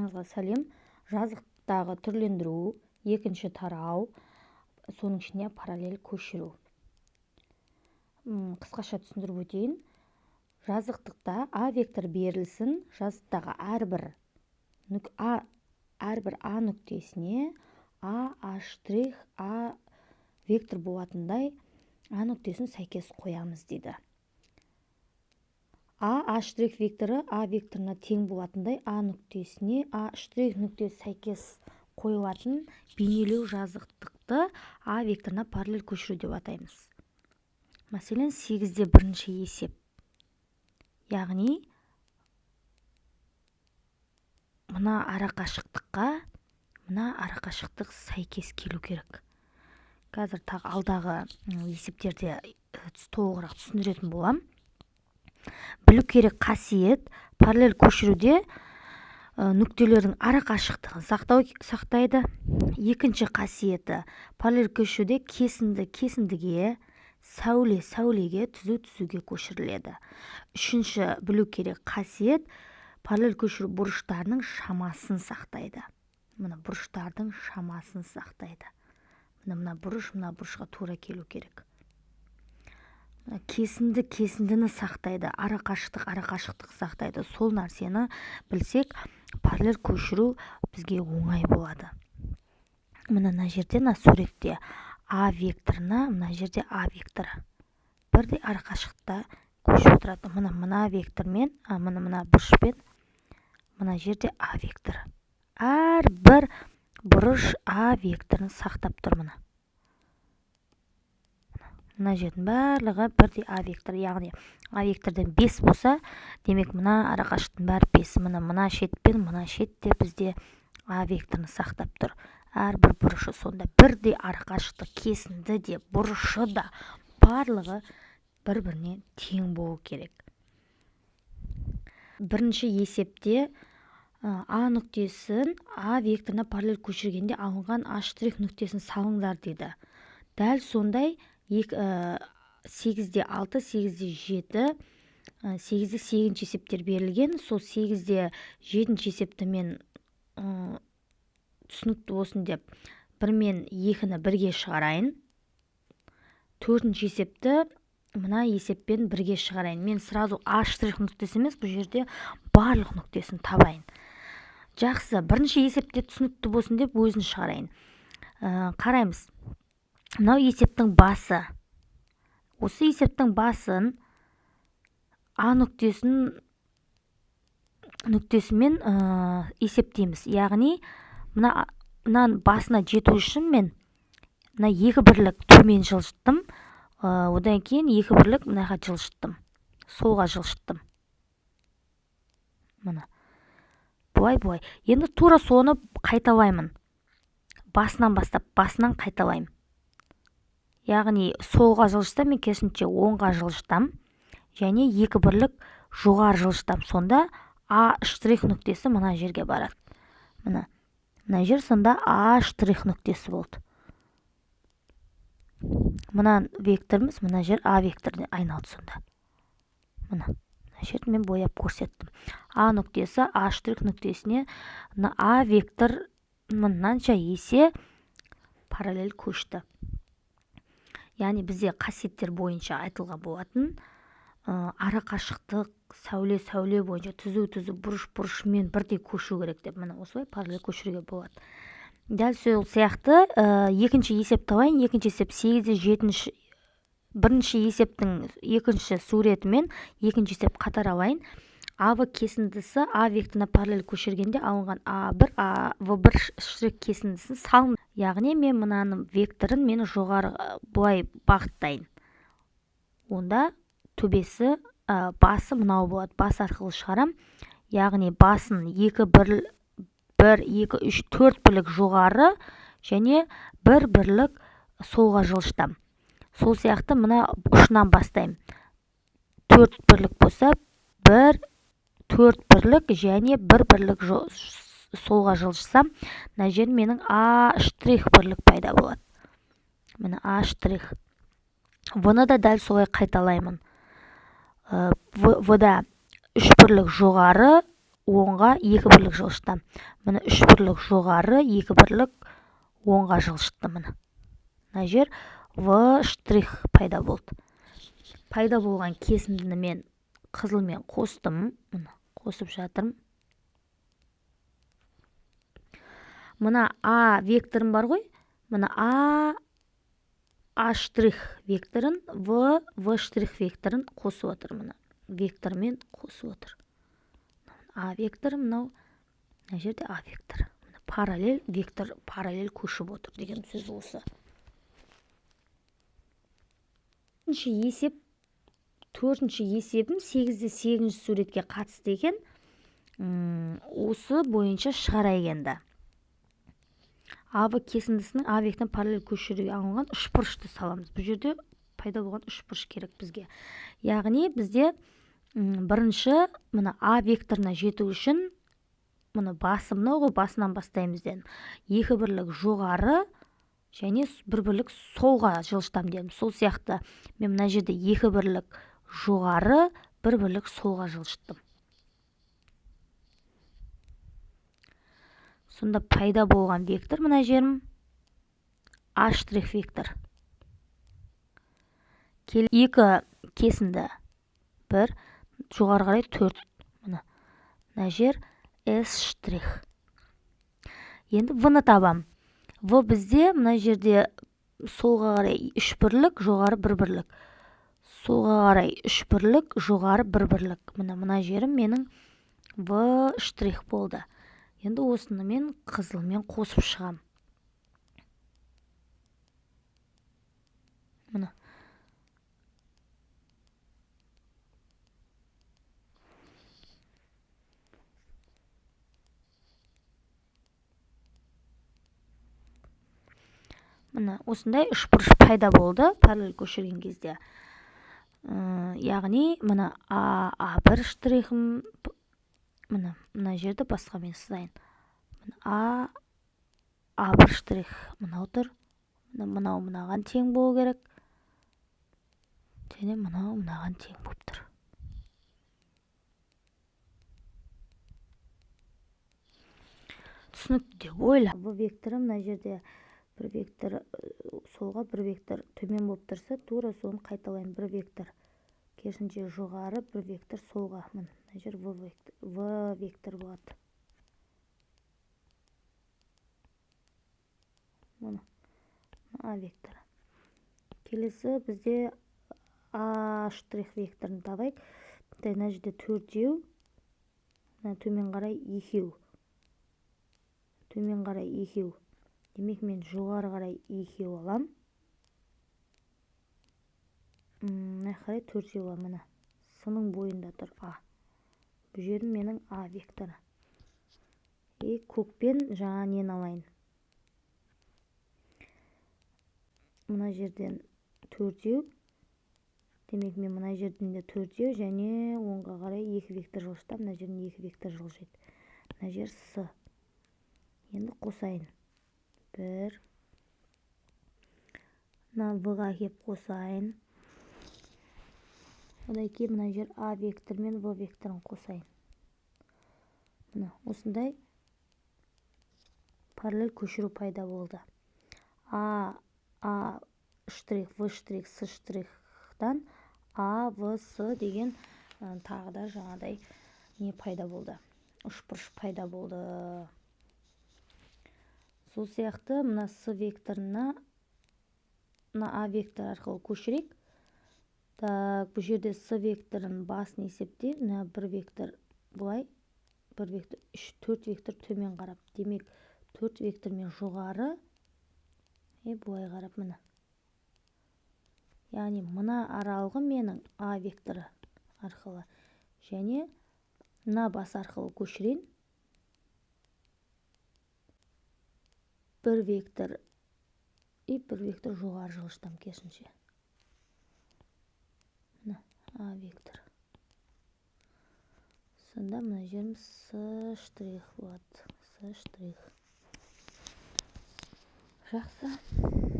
Барлықтарыңызға сәлем. Жазықтағы түрлендіру, екінші тарау, соның ішіне параллель көшіру. Қысқаша түсіндіріп өтейін. Жазықтықта А вектор берілсін, жазықтағы әрбір А нүктесіне А вектор болатындай А нүктесін сәйкес қоямыз дейді. А' векторы А векторына тең болатындай А нүктесіне А' нүктесі сәйкес қойылатын бейнелеу жазықтықты А векторына параллель көшіру деп атаймыз. Мәселен, 8-де бірінші есеп. Яғни, мына арақашықтыққа мына арақашықтық сәйкес келу керек. Қазір тағы алдағы есептерде толығырақ түсіндіретін болам. Білу керек қасиет параллель көшіруде нүктелердің арақашықтығын сақтайды. Екінші қасиеті параллель көшіруде кесіндіге, сәулеге, түзуге көшіріледі. Үшінші білу керек қасиет параллель көшіру бұрыштарының шамасын сақтайды. Мына бұрыштардың шамасын сақтайды. Мына бұрышқа тура келу керек. Кесіндіні сақтайды, арақашықтық сақтайды. Сол нәрсені білсек, параллель көшіру бізге оңай болады. Мына жерде, суретте А векторына, мына жерде А векторы. Бірдей арақашықтықта көшіп отырады. Мына вектормен, мына бұрышпен, мына жерде А векторы. Әрбір бұрыш А векторын сақтап тұр. Мына жердің барлығы бірдей А векторы. Яғни, А вектордан 5 болса, демек мына арақашықтың бәрі 5. Мына шетпен, мына шетте бізде А векторын сақтап тұр. Әрбір бұрышы сонда бірдей арақашықтық, кесінді де, бұрышы да барлығы бір-біріне тең болу керек. Бірінші есепте А нүктесін А векторына параллель көшіргенде алынған А' нүктесін салыңдар дейді. Дәл сондай 8-де 6, 8-де 7, 8-де 8 есептер берілген. Сол 8-де 7 есепті мен түсінікті болсын деп 1 мен 2-ні бірге шығарайын. 4-ші есепті мына есеппен бірге шығарайын. Мен сразу А' нүктесі емес, бұл жерде барлық нүктесін табайын. Жақсы, бірінші есепте түсінікті болсын деп өзін шығарайын. Қараймыз. Мынау есептің басы. Осы есептің басын А нүктесімен есептейміз. Яғни, мына басына жету үшін мен мына 2 бірлік төмен жылжыттым. Одан кейін 2 бірлік мынаға жылжыттым. Солға жылжыттым. Бұлай. Енді тура соны қайталаймын. Басынан қайталаймын. Яғни, солға жылжытсам, мен керісінше оңға жылжытам. Және 2 бірлік жоғары жылжытам. Сонда А' нүктесі мына жерге барады. Мына жер сонда А' нүктесі болды. Мына векторымыз, мына жер А векторына айналды сонда. Мына жерді мен бояп көрсеттім. А нүктесі А' нүктесіне А вектор мынанша есе параллель көшті. Яғни, бізде қасиеттер бойынша айтылға болатын арақашықтық, сәуле бойынша түзу, бұрышымен бірдей көшу керек деп, осылай параллель көшіруге болады. Дәл сол сияқты екінші есеп табайын. Екінші есеп 8-де 7, бірінші есептің екінші суретімен екінші есеп қатар алайын. А-В кесіндісі А векторына параллель көшіргенде алынған А'-В' кесіндісін салын. Яғни, мен мынаның векторын мен жоғары бұлай бағыттайын. Онда төбесі, басы мынау болады. Бас арқылы шығарам. Яғни, басын 2, 1, 2, 3, 4 бірлік жоғары және 1 бірлік солға жылжытам. Сол сияқты мына ұшынан бастайым. 4 бірлік болса, 1, 4 бірлік және 1 бірлік солға жылжысам, мына жер менің А' бірлік пайда болады. Мына А'. Бұны да дәл солай қайталаймын. В-да 3 бірлік жоғары, оңға 2 бірлік жылжытам. Міне 3 бірлік жоғары, 2 бірлік оңға жылжытты. Міне мына жер В штрих пайда болды. Пайда болған кесіндіні мен қызылмен қостым. Міне қосып жатырмын. Мына А векторым бар ғой. Мына А штрих векторын, В штрих векторын қосып отыр. Мына вектормен қосып отыр. А векторы мынау, мына жерде А векторы. Параллель вектор, параллель көшіп отыр деген сөз осы. Төртінші есебім 8-де 8 суретке қатысты екен. Осы бойынша шығарайық енді. АВ кесіндісінің А векторын параллель көшіруге алынған үшбұрышты саламыз. Бұл жерде пайда болған үшбұрыш керек бізге. Яғни бізде бірінші мына А векторына жету үшін мына басымны ғой, басынан бастаймыз дедім. 2 бірлік жоғары және 1 бірлік солға жылжытам дедім. Сол сияқты мен мына жерде 2 бірлік жоғары, 1 бірлік солға жылжыттым. Сонда пайда болған вектор мына жерім А штрих вектор. 2 кесінді 1, жоғары қарай 4. Мына жер С штрих. Енді В-ны табам. В бізде мына жерде солға қарай 3 бірлік, жоғары 1 бірлік. Солға қарай 3 бірлік, жоғары 1 бірлік. Мына жерім менің В штрих болды. Енді осыны мен қызылмен қосып шығам. Мына. Мына осындай үшбұрыш пайда болды параллель көшірген кезде. Яғни мына А1 штрихім, мына жерді басқа мен сызайын. А1 штрих мынау тұр. Мынау мынаған тең болу керек. Және мынау мынаған тең болып тұр. Түсінікті деп ойлаймын. В векторы мына жерде бір вектор солға, бір вектор төмен болып тұрса, тура соны қайталайын. Бір вектор керісінше жоғары, бір вектор солға. Мына жер В вектор болады. Мына А векторы. Келесі бізде А штрих векторын табайық. Мына жерде 4-еу, төмен қарай 2-еу. Төмен қарай 2-еу. Демек мен жоғары қарай 2-еу алам. Мына қарай 4-еу алам. Мына сының бойында тұр А. Бұл жерім менің А векторы. Көкпен жаңа нені алайын. Мына жерден 4-еу. Демек мен мына жерден де 4-еу және оңға қарай 2 вектор жылжытам. Мына жерден 2 вектор жылжиды. Мына жер С. Енді қосайын. 1. Мына В-ға кеп қосайын. Одан кейін мына жер А вектор мен В векторын қосайын. Мына осындай параллель көшіру пайда болды. А штрих, В штрих, С штрихтан А, В, С деген тағы да жаңадай не пайда болды. Үшбұрыш пайда болды. Сол сияқты мына С векторына мына А вектор арқылы көшірейік. Бұл жерде С векторын басын есепте, мына бір вектор бұлай, бір вектор, 4 вектор төмен қарап. Демек 4 вектормен жоғары, бұлай қарап мына. Яғни мына аралығы менің А векторы арқылы. Және мына бас арқылы көшірейін. Бір вектор жоғары жылжытам керісінше. Мына А вектор. Сонда мына жерім С штрих болады. С штрих. Жақсы.